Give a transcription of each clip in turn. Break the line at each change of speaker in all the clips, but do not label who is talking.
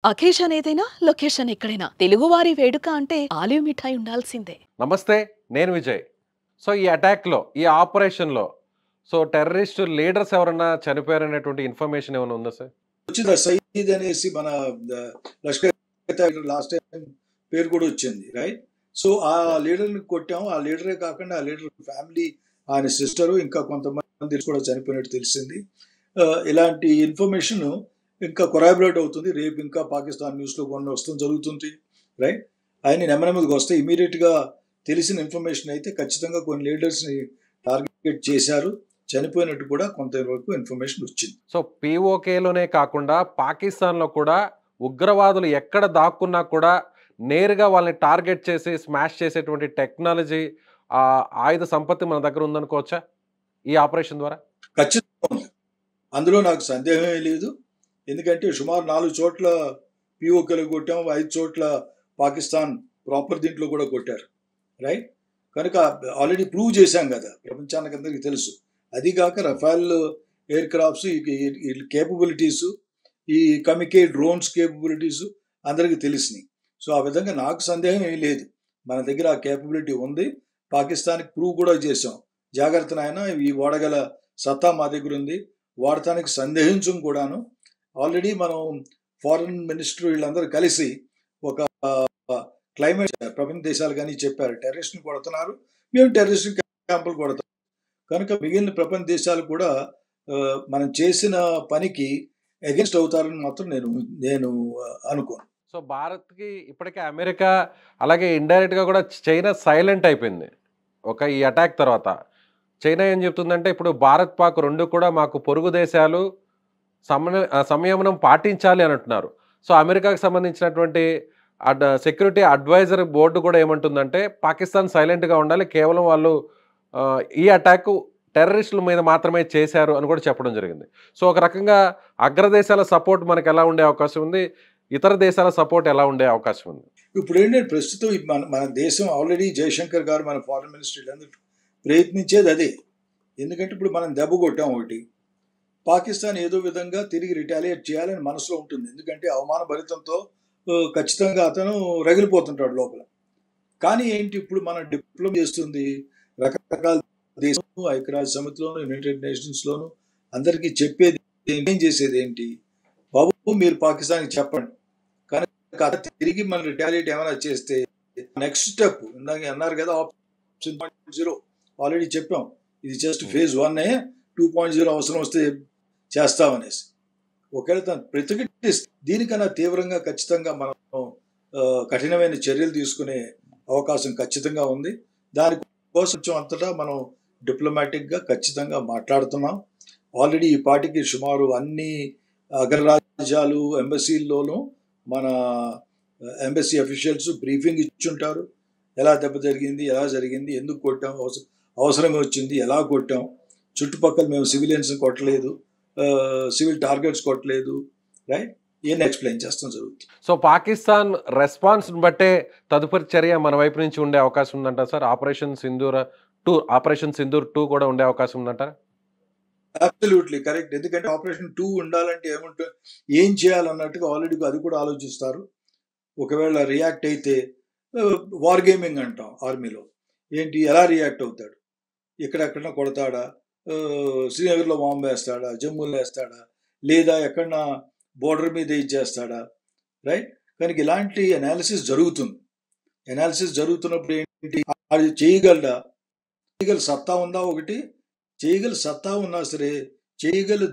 Occasion ఏదైనా location ఎక్కడైనా తెలుగువారి వేడుక అంటే ఆలివ్ మిఠాయి ఉండాల్సిందే.
నమస్తే, నేను విజయ్. సో, ఈ అటాక్‌లో, ఈ ఆపరేషన్‌లో టెర్రరిస్ట్ లీడర్స్ ఎవరన్నా చనిపోయారనేటువంటి ఇన్ఫర్మేషన్ ఏమైనా ఉందా సార్?
వచ్చింది సయీద్ అనేసి మన లష్కర్ లాస్ట్ టైం పేరు కూడా వచ్చింది, రైట్? సో ఆ లీడర్ని కొట్టాము. ఆ లీడరే కాకుండా ఆ లీడర్ ఫ్యామిలీ, ఆయన సిస్టరు, ఇంకా కొంతమంది కూడా చనిపోయినట్టు తెలిసింది. ఇలాంటి ఇన్ఫర్మేషన్ ఇంకా కొరాబరేట్ అవుతుంది. రేపు ఇంకా పాకిస్తాన్ న్యూస్లో కొన్ని వస్తాం జరుగుతుంది, రైట్? ఆయన నెమ్మదిగా వస్తే ఇమీడియట్గా తెలిసిన ఇన్ఫర్మేషన్ అయితే ఖచ్చితంగా కొన్ని లీడర్స్ని టార్గెట్ చేశారు, చనిపోయినట్టు కూడా కొంతవరకు ఇన్ఫర్మేషన్ వచ్చింది.
సో, పీఓకేలోనే కాకుండా పాకిస్తాన్‌లో కూడా ఉగ్రవాదులు ఎక్కడ దాక్కున్నా కూడా నేరుగా వాళ్ళని టార్గెట్ చేసి స్మాష్ చేసేటువంటి టెక్నాలజీ, ఆయుధ సంపత్తి మన దగ్గర ఉందనుకోవచ్చా ఈ ఆపరేషన్ ద్వారా?
ఖచ్చితంగా ఉంది, అందులో నాకు సందేహమే లేదు. ఎందుకంటే సుమారు 4 చోట్ల పిఓకేలో కొట్టాం, 5 చోట్ల పాకిస్తాన్ ప్రాపర్ దీంట్లో కూడా కొట్టారు, రైట్? కనుక ఆల్రెడీ ప్రూవ్ చేశాం కదా, ప్రపంచానికి అందరికీ తెలుసు. అదిగాక రఫాల్ ఎయిర్ క్రాఫ్ట్స్, ఈ కేపబిలిటీస్, ఈ కమికే డ్రోన్స్ కేపబిలిటీస్ అందరికీ తెలిసినాయి. సో ఆ విధంగా నాకు సందేహం ఏం లేదు, మన దగ్గర ఆ కేపబిలిటీ ఉంది. పాకిస్తాన్కి ప్రూవ్ కూడా చేసాం, జాగ్రత్త నాయన, ఈ వాడగల సత్తా మా దగ్గర ఉంది, వాడటానికి సందేహించం కూడాను. ఆల్రెడీ మనం ఫారిన్ మినిస్టర్ వీళ్ళందరూ కలిసి ఒక క్లైమేట్ ప్రపంచ దేశాలు కానీ చెప్పారు, టెర్రరిస్ట్ని కొడుతున్నారు, మేము టెర్రరిస్ట్ క్యాంపులు కొడతాం. కనుక మిగిలిన ప్రపంచ దేశాలు కూడా మనం చేసిన పనికి అగెన్స్ట్ అవుతారని మాత్రం నేను అనుకోను.
సో, భారత్‌కి ఇప్పటికే అమెరికా, అలాగే ఇండైరెక్ట్‌గా కూడా చైనా సైలెంట్ అయిపోయింది ఈ అటాక్ తర్వాత. చైనా ఏం చెప్తుందంటే, ఇప్పుడు భారత్, పాక్ 2 కూడా మాకు పొరుగు దేశాలు, సంయమనం పాటించాలి అని అంటున్నారు. సో, అమెరికాకు సంబంధించినటువంటి సెక్యూరిటీ అడ్వైజర్ బోర్డు కూడా ఏమంటుందంటే, పాకిస్తాన్ సైలెంట్‌గా ఉండాలి, కేవలం వాళ్ళు ఈ అటాక్ టెర్రరిస్టుల మీద మాత్రమే చేశారు అని కూడా చెప్పడం జరిగింది. సో, ఒక రకంగా అగ్రదేశాల సపోర్ట్ మనకు ఎలా ఉండే అవకాశం ఉంది, ఇతర దేశాల సపోర్ట్ ఎలా ఉండే అవకాశం ఉంది?
ఇప్పుడు ఏంటంటే, ప్రస్తుతం మన దేశం ఆల్రెడీ జయశంకర్ గారు, మన ఫారిన్ మినిస్టర్ అందరూ ప్రయత్నించేది అదే. ఎందుకంటే ఇప్పుడు మనం దెబ్బ కొట్టాం ఒకటి, పాకిస్తాన్ ఏదో విధంగా తిరిగి రిటాలియేట్ చేయాలని మనసులో ఉంటుంది. ఎందుకంటే అవమాన భరితంతో ఖచ్చితంగా అతను రగిలిపోతుంటాడు లోపల. కానీ ఏంటి, ఇప్పుడు మన డిప్లొమా చేస్తుంది, రకరకాల దేశం, ఐక్యరాజ్య సమితిలోను, యునైటెడ్ నేషన్స్లోను అందరికీ చెప్పేది ఏం చేసేది ఏంటి, బాబు మీరు పాకిస్తాన్కి చెప్పండి, కానీ తిరిగి మనం రిటాలియేట్ ఏమైనా చేస్తే నెక్స్ట్ స్టెప్ ఇందాక అన్నారు కదా, ఆప్షన్ 2.0 ఆల్రెడీ చెప్పాం. ఇది జస్ట్ ఫేజ్ 1, 2.0 అవసరం వస్తే చేస్తామనేసి. ఒకవేళ తను ప్రతిఘటిస్తే దీనికన్నా తీవ్రంగా ఖచ్చితంగా మనం కఠినమైన చర్యలు తీసుకునే అవకాశం ఖచ్చితంగా ఉంది. దానికోసం అంతటా మనం డిప్లొమాటిక్గా ఖచ్చితంగా మాట్లాడుతున్నాం. ఆల్రెడీ ఈ పార్టీకి సుమారు అన్ని అగ్రరాజ్యాలు ఎంబసీల్లోనూ మన ఎంబసీ అఫీషియల్స్ బ్రీఫింగ్ ఇచ్చుంటారు. ఎలా దెబ్బ జరిగింది, ఎలా జరిగింది, ఎందుకు కొట్టాం, అవసరంగా వచ్చింది, ఎలా కొట్టాం, చుట్టుపక్కల మేము సివిలియన్స్ కొట్టలేదు, సివిల్ టార్గెట్స్ కొట్టలేదు, రైట్? ఏం ఎక్స్ప్లెయిన్ చేస్తాం జరుగుతుంది.
సో, పాకిస్తాన్ రెస్పాన్స్ని బట్టే తదుపరి చర్య మన వైపు నుంచి ఉండే అవకాశం ఉందంట సార్. ఆపరేషన్ సింధూర్ 2 కూడా ఉండే అవకాశం ఉందంటారా?
Absolutely correct. ఎందుకంటే ఆపరేషన్ 2 ఉండాలంటే ఏముంటుంది, ఏం చేయాలన్నట్టుగా ఆల్రెడీ అది కూడా ఆలోచిస్తారు. ఒకవేళ రియాక్ట్ అయితే వార్ గేమింగ్ అంటాం ఆర్మీలో, ఏంటి ఎలా రియాక్ట్ అవుతాడు, ఎక్కడెక్కడన్నా కొడతాడా, శ్రీనగర్లో బాంబు వేస్తాడా, జమ్మూలో వేస్తాడా, లేదా ఎక్కడన్నా బోర్డర్ మీద ఇచ్చేస్తాడా, రైట్? కనుక ఇలాంటి అనాలిసిస్ జరుగుతుంది. అనాలిసిస్ జరుగుతున్నప్పుడు ఏంటి, అది చేయగల సత్తా ఉందా, ఒకటి చేయగల సత్తా ఉన్నా సరే చేయగల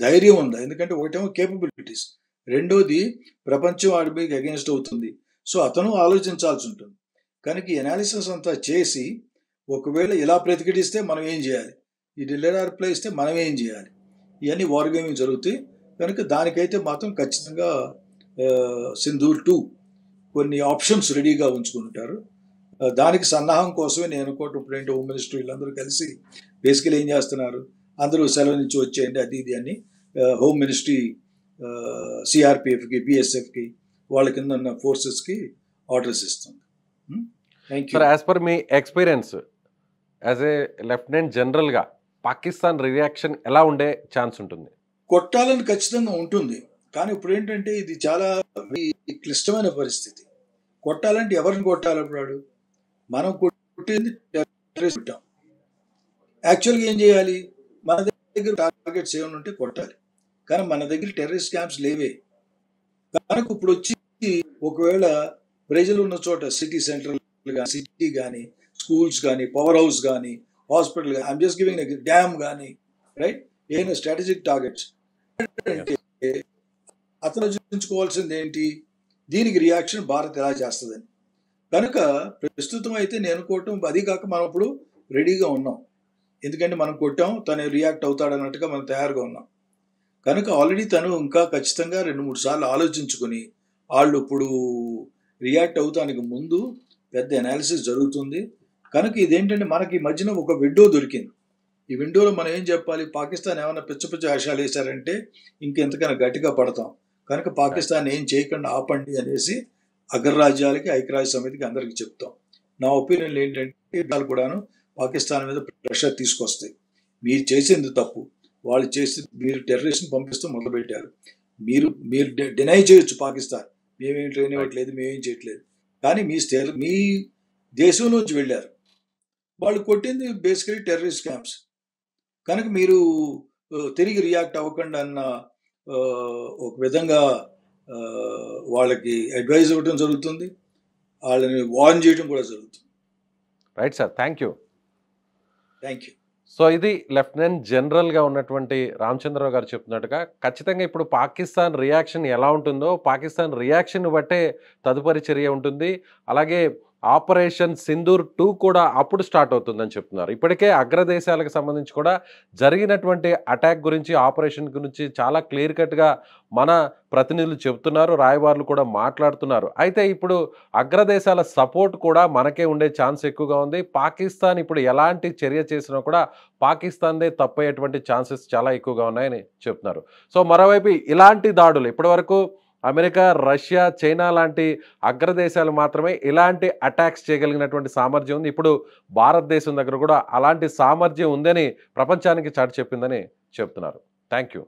ధైర్యం ఉందా? ఎందుకంటే ఒకటేమో కేపబిలిటీస్, రెండోది ప్రపంచం వాడి మీద అగెన్స్ట్ అవుతుంది. సో అతను ఆలోచించాల్సి ఉంటుంది. కనుక ఈ అనాలిసిస్ అంతా చేసి ఒకవేళ ఇలా ప్రతిఘటిస్తే మనం ఏం చేయాలి, ఈ డిల్లర్ రిప్లై ఇస్తే మనం ఏం చేయాలి, ఇవన్నీ వార్ గేమింగ్ జరుగుతాయి. కనుక దానికైతే మాత్రం ఖచ్చితంగా సింధూర్ 2 కొన్ని ఆప్షన్స్ రెడీగా ఉంచుకుంటారు. దానికి సన్నాహం కోసమే నేను అనుకోవటం. ఇప్పుడు ఏంటి, హోమ్ మినిస్టర్ వీళ్ళందరూ కలిసి బేసికల్ ఏం చేస్తున్నారు, అందరూ సెలవు నుంచి వచ్చేయండి అది ఇది అని హోమ్ మినిస్ట్రీ సిఆర్పిఎఫ్కి, బిఎస్ఎఫ్కి, వాళ్ళ కింద ఉన్న ఫోర్సెస్కి ఆర్డర్స్ ఇస్తుంది.
Sir, as per me experience as a lieutenant జనరల్గా పాకిస్తాన్ రియాక్షన్ ఎలా ఉండే ఛాన్స్ ఉంటుంది?
కొట్టాలని ఖచ్చితంగా ఉంటుంది. కానీ ఇప్పుడు ఏంటంటే ఇది చాలా క్లిష్టమైన పరిస్థితి. కొట్టాలంటే ఎవరిని కొట్టాలి అప్పుడు? మనం కొట్టింది టెర్రరిస్ట్ కొట్టాం. యాక్చువల్గా ఏం చేయాలి? మన దగ్గర టార్గెట్స్ ఏమైనా ఉంటే కొట్టాలి. కానీ మన దగ్గర టెర్రరిస్ట్ క్యాంప్స్ లేవే. కనుక ఇప్పుడు వచ్చి ఒకవేళ ప్రజలు ఉన్న చోట సిటీ సెంటర్ కానీ, సిటీ కానీ, స్కూల్స్ కానీ, పవర్ హౌస్ కానీ, హాస్పిటల్ కానీ, ఐఎమ్ జస్ట్ గివింగ్ డ్యామ్ కానీ, రైట్, ఏమైనా స్ట్రాటజిక్ టార్గెట్స్ అంటే అతను ఆలోచించుకోవాల్సింది ఏంటి? దీనికి రియాక్షన్ భారత్ ఎలా చేస్తుందని. కనుక ప్రస్తుతం అయితే నేను అనుకోవటం, అది కాక మనం ఇప్పుడు రెడీగా ఉన్నాం. ఎందుకంటే మనం కొట్టాం, తను రియాక్ట్ అవుతాడన్నట్టుగా మనం తయారుగా ఉన్నాం. కనుక ఆల్రెడీ తను ఇంకా ఖచ్చితంగా 2-3 సార్లు ఆలోచించుకొని వాళ్ళు ఇప్పుడు రియాక్ట్ అవుతానికి ముందు పెద్ద అనాలిసిస్ జరుగుతుంది. కనుక ఇదేంటంటే మనకి ఈ మధ్యన ఒక విండో దొరికింది. ఈ విండోలో మనం ఏం చెప్పాలి? పాకిస్తాన్ ఏమైనా పిచ్చ పిచ్చ వేషాలు వేశారంటే ఇంకెంతకైనా గట్టిగా పడతాం. కనుక పాకిస్తాన్ ఏం చేయకుండా ఆపండి అనేసి అగ్రరాజ్యాలకి, ఐక్యరాజ్య సమితికి అందరికీ చెప్తాం. నా ఒపీనియన్ ఏంటంటే వాళ్ళు కూడాను పాకిస్తాన్ మీద ప్రెషర్ తీసుకొస్తాయి. మీరు చేసింది తప్పు, వాళ్ళు చేసి మీరు టెర్రరిస్ట్ని పంపిస్తూ మొదలుపెట్టారు. మీరు డినై చేయొచ్చు పాకిస్తాన్, మేమేం ట్రైన్ ఇవ్వట్లేదు, మేమేం చేయట్లేదు. కానీ మీ దేశం నుంచి వెళ్ళారు, వాళ్ళు కొట్టింది బేసికలీ టెర్రరిస్ట్ క్యాంప్స్. కనుక మీరు తిరిగి రియాక్ట్ అవ్వకుండా అన్న ఒక విధంగా వాళ్ళకి అడ్వైజ్ ఇవ్వడం జరుగుతుంది, వాళ్ళని వార్న్ చేయడం కూడా జరుగుతుంది.
Right sir, thank you.
Thank you.
So ఇది లెఫ్టినెంట్ జనరల్గా ఉన్నటువంటి రామచంద్రరావు గారు చెప్తున్నట్టుగా ఖచ్చితంగా ఇప్పుడు పాకిస్తాన్ రియాక్షన్ ఎలా ఉంటుందో పాకిస్తాన్ రియాక్షన్ బట్టే తదుపరి చర్య ఉంటుంది. అలాగే ఆపరేషన్ సింధూర్ 2 కూడా అప్పుడు స్టార్ట్ అవుతుందని చెప్తున్నారు. ఇప్పటికే అగ్రదేశాలకు సంబంధించి కూడా జరిగినటువంటి అటాక్ గురించి, ఆపరేషన్ గురించి చాలా క్లియర్ కట్గా మన ప్రతినిధులు చెప్తున్నారు, రాయబారులు కూడా మాట్లాడుతున్నారు. అయితే ఇప్పుడు అగ్రదేశాల సపోర్ట్ కూడా మనకే ఉండే ఛాన్స్ ఎక్కువగా ఉంది. పాకిస్తాన్ ఇప్పుడు ఎలాంటి చర్య చేసినా కూడా పాకిస్తాన్దే తప్పయ్యేటువంటి ఛాన్సెస్ చాలా ఎక్కువగా ఉన్నాయని చెప్తున్నారు. సో మరోవైపు ఇలాంటి దాడులు ఇప్పటివరకు అమెరికా, రష్యా, చైనా లాంటి అగ్రదేశాలు మాత్రమే ఇలాంటి అటాక్స్ చేయగలిగినటువంటి సామర్థ్యం ఉంది. ఇప్పుడు భారతదేశం దగ్గర కూడా అలాంటి సామర్థ్యం ఉందని ప్రపంచానికి చాటి చెప్పిందని చెప్తున్నారు. Thank you.